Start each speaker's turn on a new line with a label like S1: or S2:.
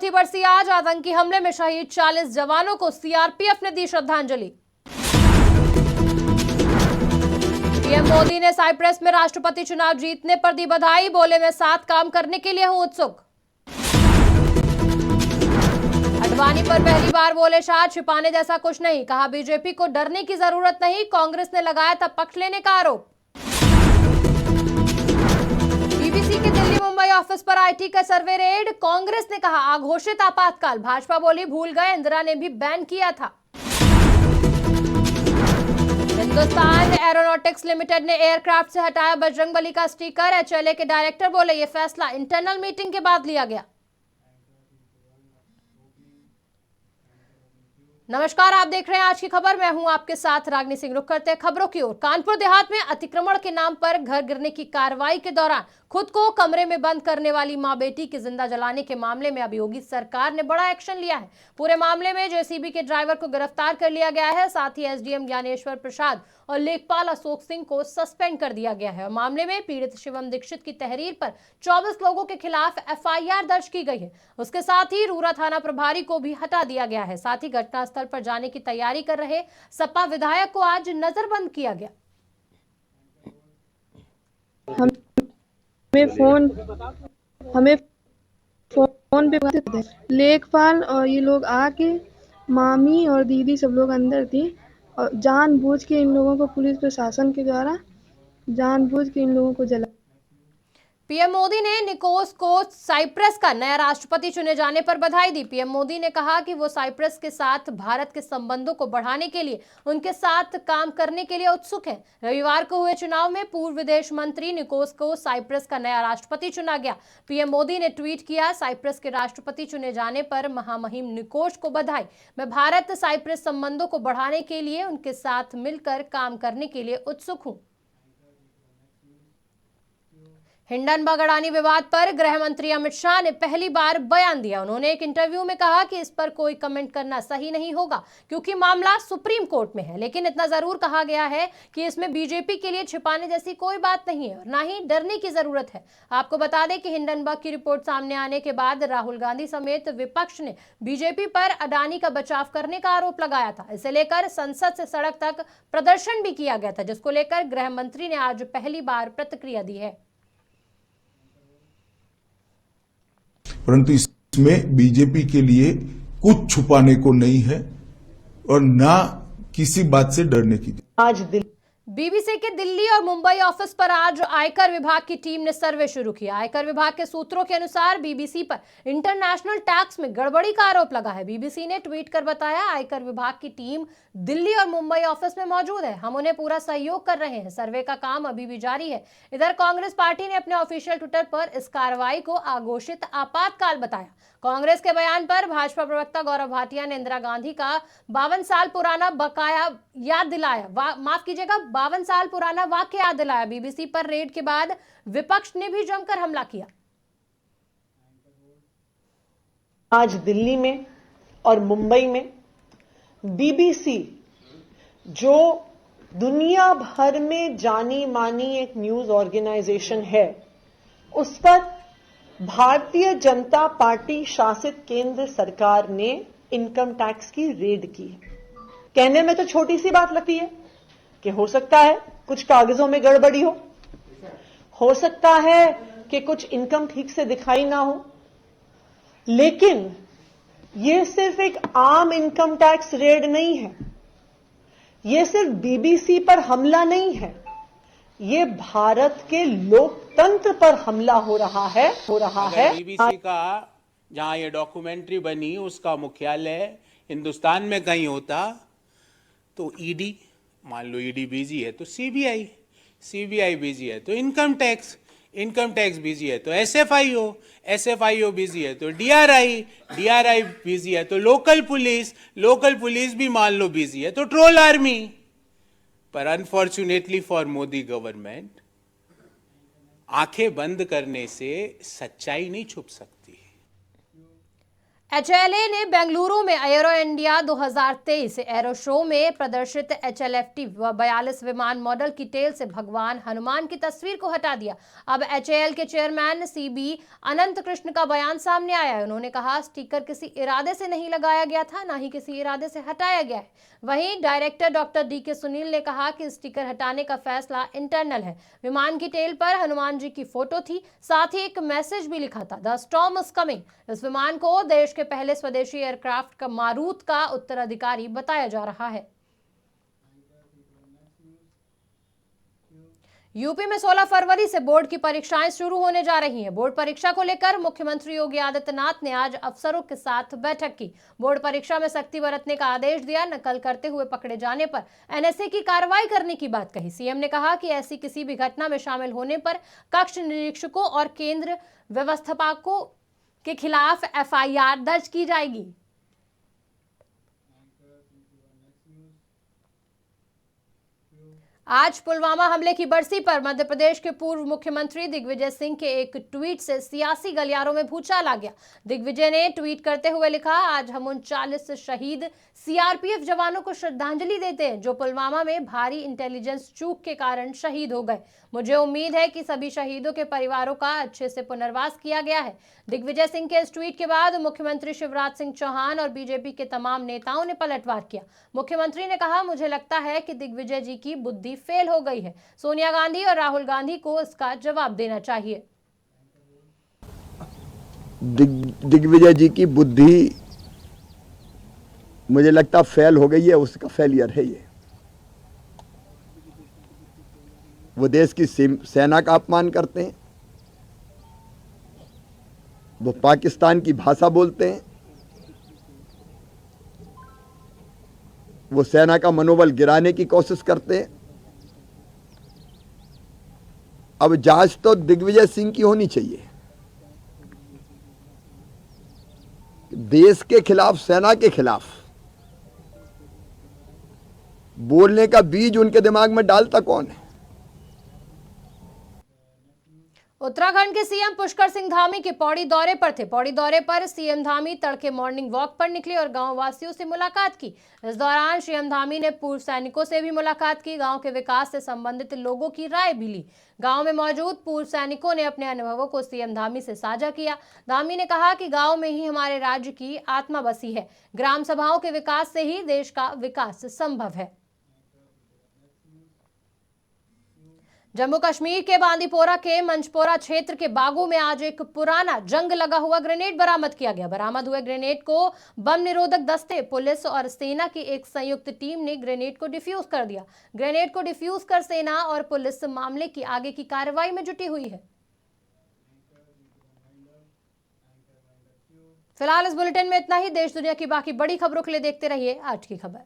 S1: चौथी बरसी आज आतंकी हमले में शहीद 40 जवानों को सीआरपीएफ ने दी श्रद्धांजलि। पीएम मोदी ने साइप्रस में राष्ट्रपति चुनाव जीतने पर दी बधाई, बोले मैं साथ काम करने के लिए हूं उत्सुक। अडवाणी पर पहली बार बोले शाह, छिपाने जैसा कुछ नहीं, कहा बीजेपी को डरने की जरूरत नहीं, कांग्रेस ने लगाया था पक्ष लेने का आरोप। बीबीसी के दिल्ली मुंबई ऑफिस पर आईटी का सर्वे रेड, कांग्रेस ने कहा अघोषित आपातकाल, भाजपा बोली भूल गए, इंदिरा ने भी बैन किया था। हिंदुस्तान एरोनॉटिक्स लिमिटेड ने एयरक्राफ्ट से हटाया बजरंगबली का स्टिकर, एचएलए के डायरेक्टर बोले यह फैसला इंटरनल मीटिंग के बाद लिया गया। नमस्कार, आप देख रहे हैं आज की खबर। मैं हूं आपके साथ रागनी सिंह। रुक करते हैं खबरों की ओर। कानपुर देहात में अतिक्रमण के नाम पर घर गिरने की कार्रवाई के दौरान खुद को कमरे में बंद करने वाली मां बेटी की जिंदा जलाने के मामले में अब योगी सरकार ने बड़ा एक्शन लिया है। पूरे मामले में जेसीबी के ड्राइवर को गिरफ्तार कर लिया गया है। साथ ही एसडीएम ज्ञानेश्वर प्रसाद और लेखपाल अशोक सिंह को सस्पेंड कर दिया गया है। और मामले में पीड़ित शिवम दीक्षित की तहरीर पर 24 लोगों के खिलाफ एफआईआर दर्ज की गई है। उसके साथ ही रूरा थाना प्रभारी को भी हटा दिया गया है। साथ ही घटनास्थल पर जाने की तैयारी कर रहे सपा विधायक को आज नजरबंद किया गया।
S2: हमें फोन पे लेखपाल और ये लोग आके मामी और दीदी सब लोग अंदर थी और जानबूझ के इन लोगों को पुलिस प्रशासन के द्वारा जानबूझ के इन लोगों को जला।
S1: पीएम मोदी ने निकोस को साइप्रस का नया राष्ट्रपति चुने जाने पर बधाई दी। पीएम मोदी ने कहा कि वो साइप्रस के साथ भारत के संबंधों को बढ़ाने के लिए उनके साथ काम करने के लिए उत्सुक हैं। रविवार को हुए चुनाव में पूर्व विदेश मंत्री निकोस को साइप्रस का नया राष्ट्रपति चुना गया। पीएम मोदी ने ट्वीट किया, साइप्रस के राष्ट्रपति चुने जाने पर महामहिम निकोस को बधाई। मैं भारत साइप्रस संबंधों को बढ़ाने के लिए उनके साथ मिलकर काम करने के लिए उत्सुक हूं। हिंडनबर्ग अडानी विवाद पर गृह मंत्री अमित शाह ने पहली बार बयान दिया। उन्होंने एक इंटरव्यू में कहा कि इस पर कोई कमेंट करना सही नहीं होगा क्योंकि मामला सुप्रीम कोर्ट में है, लेकिन इतना जरूर कहा गया है कि इसमें बीजेपी के लिए छिपाने जैसी कोई बात नहीं है और ना ही डरने की जरूरत है। आपको बता दें कि हिंडनबर्ग की रिपोर्ट सामने आने के बाद राहुल गांधी समेत विपक्ष ने बीजेपी पर अडानी का बचाव करने का आरोप लगाया था। इसे लेकर संसद से सड़क तक प्रदर्शन भी किया गया था, जिसको लेकर गृह मंत्री ने आज पहली बार प्रतिक्रिया दी है।
S3: परंतु इसमें बीजेपी के लिए कुछ छुपाने को नहीं है और ना किसी बात से डरने की।
S1: आज बीबीसी के दिल्ली और मुंबई ऑफिस पर आज आयकर विभाग की टीम ने सर्वे शुरू किया। आयकर विभाग के सूत्रों के अनुसार बीबीसी पर इंटरनेशनल टैक्स में गड़बड़ी का आरोप लगा है। बीबीसी ने ट्वीट कर बताया, आयकर विभाग की टीम दिल्ली और मुंबई ऑफिस में मौजूद है, हम उन्हें पूरा सहयोग कर रहे हैं। सर्वे का काम अभी भी जारी है। इधर कांग्रेस पार्टी ने अपने ऑफिशियल ट्विटर पर इस कार्रवाई को अघोषित आपातकाल बताया। कांग्रेस के बयान पर भाजपा प्रवक्ता गौरव भाटिया ने इंदिरा गांधी का 52 साल पुराना बकाया याद दिलाया। 52 साल पुराना वाक्य याद दिलाया। बीबीसी पर रेड के बाद विपक्ष ने भी जमकर हमला किया।
S4: आज दिल्ली में और मुंबई में बीबीसी, जो दुनिया भर में जानी मानी एक न्यूज ऑर्गेनाइजेशन है, उस पर भारतीय जनता पार्टी शासित केंद्र सरकार ने इनकम टैक्स की रेड की है। कहने में तो छोटी सी बात लगती है कि हो सकता है कुछ कागजों में गड़बड़ी हो सकता है कि कुछ इनकम ठीक से दिखाई ना हो, लेकिन यह सिर्फ एक आम इनकम टैक्स रेड नहीं है। यह सिर्फ बीबीसी पर हमला नहीं है, ये भारत के लोकतंत्र पर हमला हो रहा है।
S5: बीबीसी का जहां ये डॉक्यूमेंट्री बनी उसका मुख्यालय हिंदुस्तान में कहीं होता तो ईडी, मान लो ईडी बिजी है तो सीबीआई बिजी है तो इनकम टैक्स बिजी है तो एसएफआईओ बिजी है तो डीआरआई बिजी है तो लोकल पुलिस भी मान लो बिजी है तो ट्रोल आर्मी। पर अनफॉर्चुनेटली फॉर मोदी गवर्नमेंट, आंखें बंद करने से सच्चाई नहीं छुप सकती।
S1: HLA ने बेंगलुरु में एरो इंडिया 2023 एरो शो में प्रदर्शित HLFT 42 विमान मॉडल की टेल से भगवान हनुमान की तस्वीर को हटा दिया। अब HAL के चेयरमैन CB अनंत कृष्ण का बयान सामने आया है। उन्होंने कहा, स्टिकर किसी इरादे से नहीं लगाया गया था, ना ही किसी इरादे से हटाया गया है। वहीं डायरेक्टर डॉक्टर DK सुनील ने कहा कि स्टिकर हटाने का फैसला इंटरनल है। विमान की टेल पर हनुमान जी की फोटो थी, साथ ही एक मैसेज भी लिखा था, द स्टॉर्म इज कमिंग। इस विमान को देश के पहले स्वदेशी एयरक्राफ्ट का मारुत का उत्तराधिकारी बताया जा रहा है। यूपी में 16 फरवरी से बोर्ड की परीक्षाएं शुरू होने जा रही हैं। बोर्ड परीक्षा को लेकर मुख्यमंत्री योगी आदित्यनाथ ने आज अफसरों के साथ बैठक की। बोर्ड परीक्षा में सख्ती बरतने का आदेश दिया। नकल करते हुए पकड़े जाने पर NSA की कार्रवाई करने की बात कही। CM ने कहा कि ऐसी किसी भी घटना में शामिल होने पर कक्ष निरीक्षकों और केंद्र व्यवस्थापकों के खिलाफ FIR दर्ज की जाएगी। आज पुलवामा हमले की बरसी पर मध्य प्रदेश के पूर्व मुख्यमंत्री दिग्विजय सिंह के एक ट्वीट से सियासी गलियारों में भूचाल आ गया। दिग्विजय ने ट्वीट करते हुए लिखा, आज हम उन 40 शहीद CRPF जवानों को श्रद्धांजलि देते हैं जो पुलवामा में भारी इंटेलिजेंस चूक के कारण शहीद हो गए। मुझे उम्मीद है कि सभी शहीदों के परिवारों का अच्छे से पुनर्वास किया गया है। दिग्विजय सिंह के इस ट्वीट के बाद मुख्यमंत्री शिवराज सिंह चौहान और BJP के तमाम नेताओं ने पलटवार किया। मुख्यमंत्री ने कहा, मुझे लगता है कि दिग्विजय जी की बुद्धि फेल हो गई है। सोनिया गांधी और राहुल गांधी को इसका जवाब देना चाहिए।
S6: दिग्विजय जी की बुद्धि मुझे लगता फेल हो गई है, उसका फेलियर है ये। वो देश की सेना का अपमान करते हैं, वो पाकिस्तान की भाषा बोलते हैं, वो सेना का मनोबल गिराने की कोशिश करते हैं। अब जांच तो दिग्विजय सिंह की होनी चाहिए। देश के खिलाफ, सेना के खिलाफ बोलने का बीज उनके दिमाग में डालता कौन है?
S1: उत्तराखंड के CM पुष्कर सिंह धामी के पौड़ी दौरे पर थे। पौड़ी दौरे पर CM धामी तड़के मॉर्निंग वॉक पर निकले और गांव वासियों से मुलाकात की। इस दौरान CM धामी ने पूर्व सैनिकों से भी मुलाकात की। गांव के विकास से संबंधित लोगों की राय भी ली। गांव में मौजूद पूर्व सैनिकों ने अपने अनुभवों को CM धामी से साझा किया। धामी ने कहा कि गांव में ही हमारे राज्य की आत्मा बसी है। ग्राम सभाओं के विकास से ही देश का विकास संभव है। जम्मू कश्मीर के बांदीपोरा के मंचपोरा क्षेत्र के बागों में आज एक पुराना जंग लगा हुआ ग्रेनेड बरामद किया गया। बरामद हुए ग्रेनेड को बम निरोधक दस्ते, पुलिस और सेना की एक संयुक्त टीम ने ग्रेनेड को डिफ्यूज कर दिया। ग्रेनेड को डिफ्यूज कर सेना और पुलिस मामले की आगे की कार्रवाई में जुटी हुई है। फिलहाल इस बुलेटिन में इतना ही। देश दुनिया की बाकी बड़ी खबरों के लिए देखते रहिए आज की खबर।